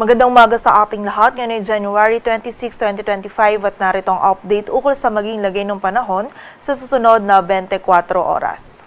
Magandang umaga sa ating lahat. Ngayon ay January 26, 2025 at narito ang update ukol sa maging lagay ng panahon sa susunod na 24 oras.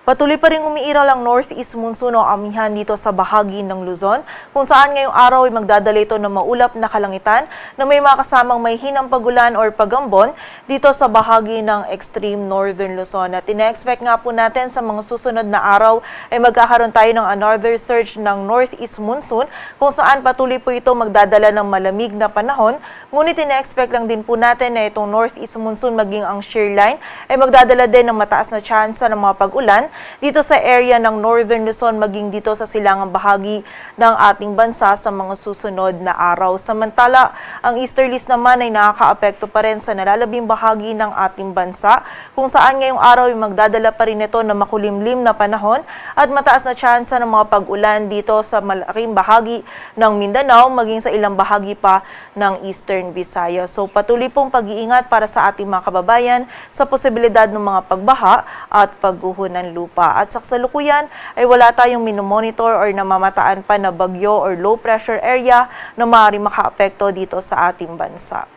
Patuloy pa rin umiiral ang northeast monsoon o amihan dito sa bahagi ng Luzon, kung saan ngayong araw ay magdadala ito ng maulap na kalangitan na may mga kasamang may hinang pagulan or pagambon dito sa bahagi ng extreme northern Luzon. At ina-expect nga po natin sa mga susunod na araw ay magkakaroon tayo ng another surge ng northeast monsoon, kung saan patuloy po ito magdadala ng malamig na panahon. Ngunit ina-expect lang din po natin na itong northeast monsoon maging ang shear line ay magdadala din ng mataas na tsansa ng mga pag-ulan dito sa area ng Northern Luzon maging dito sa silangang bahagi ng ating bansa sa mga susunod na araw. Samantala, ang easterlies naman ay nakakaapekto pa rin sa nalalabing bahagi ng ating bansa, kung saan ngayong araw ay magdadala pa rin ito ng makulimlim na panahon at mataas na tsansa ng mga pag-ulan dito sa malaking bahagi ng Mindanao maging sa ilang bahagi pa ng Eastern Visayas. So patuloy pong pag-iingat para sa ating mga kababayan sa posibilidad ng mga pagbaha at pagguho ng lupa. At sa kasalukuyan ay wala tayong minomonitor or namamataan pa na bagyo or low pressure area na maaaring makaapekto dito sa ating bansa.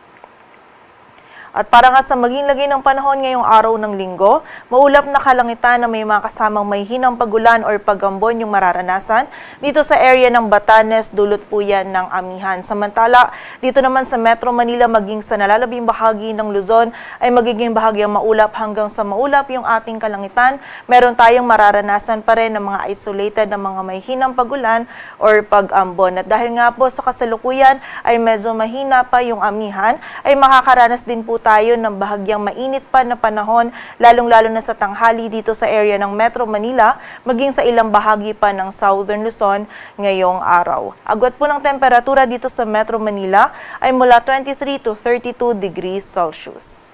At para nga sa maging lagay ng panahon ngayong araw ng linggo, maulap na kalangitan na may mga kasamang may hinang pagulan or pagambon yung mararanasan dito sa area ng Batanes, dulot po yan ng amihan. Samantala, dito naman sa Metro Manila maging sa nalalabing bahagi ng Luzon ay magiging bahagyang maulap hanggang sa maulap yung ating kalangitan. Meron tayong mararanasan pa rin ng mga isolated na mga may hinang pagulan or pag-ambon. At dahil nga po sa kasalukuyan ay medyo mahina pa yung amihan, ay makakaranas din po tayo ng bahagyang mainit pa na panahon, lalong-lalo na sa tanghali dito sa area ng Metro Manila, maging sa ilang bahagi pa ng Southern Luzon ngayong araw. Agwat po ng temperatura dito sa Metro Manila ay mula 23 to 32 degrees Celsius.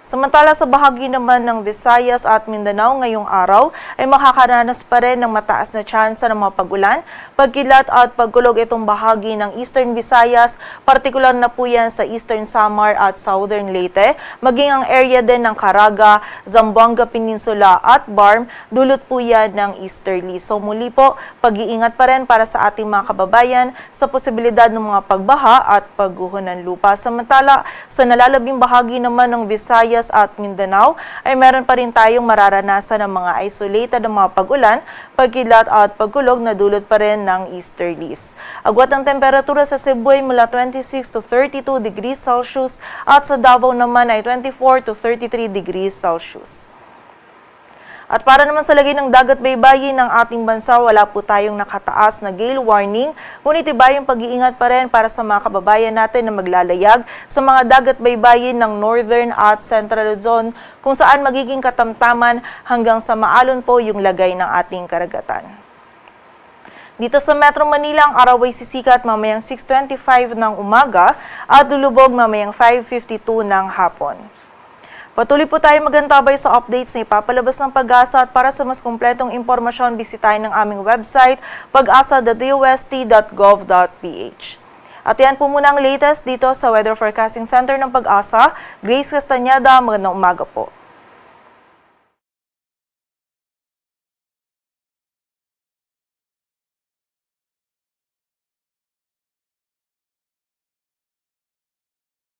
Samantala sa bahagi naman ng Visayas at Mindanao ngayong araw ay makakaranas pa rin ng mataas na tsansa ng mga pag-ulan, pagkilat at pagkulog itong bahagi ng Eastern Visayas, partikular na po yan sa Eastern Samar at Southern Leyte, maging ang area din ng Caraga, Zamboanga Peninsula at Barm, dulot po yan ng easterly. So muli po, pag-iingat pa rin para sa ating mga kababayan sa posibilidad ng mga pagbaha at pagguho ng lupa. Samantala sa nalalabing bahagi naman ng Visayas at Mindanao ay meron pa rin tayong mararanasan ng mga isolated ng mga pag-ulan, pagkilat at pagkulog na dulot pa rin ng easterlies. Agwat ang temperatura sa Cebu ay mula 26 to 32 degrees Celsius at sa Davao naman ay 24 to 33 degrees Celsius. At para naman sa lagay ng dagat baybayin ng ating bansa, wala po tayong nakataas na gale warning, ngunit iba yung pag-iingat pa rin para sa mga kababayan natin na maglalayag sa mga dagat baybayin ng Northern at Central Luzon, kung saan magiging katamtaman hanggang sa maalon po yung lagay ng ating karagatan. Dito sa Metro Manila, ang araw ay sisikat mamayang 6:25 ng umaga at lulubog mamayang 5:52 ng hapon. Patuloy po tayo magantabay sa updates na ipapalabas ng Pag-asa at para sa mas kumpletong impormasyon, bisitahin ng aming website pag-asa.dost.gov.ph. At yan po muna ang latest dito sa Weather Forecasting Center ng Pag-asa. Grace Castañeda, magandang umaga po.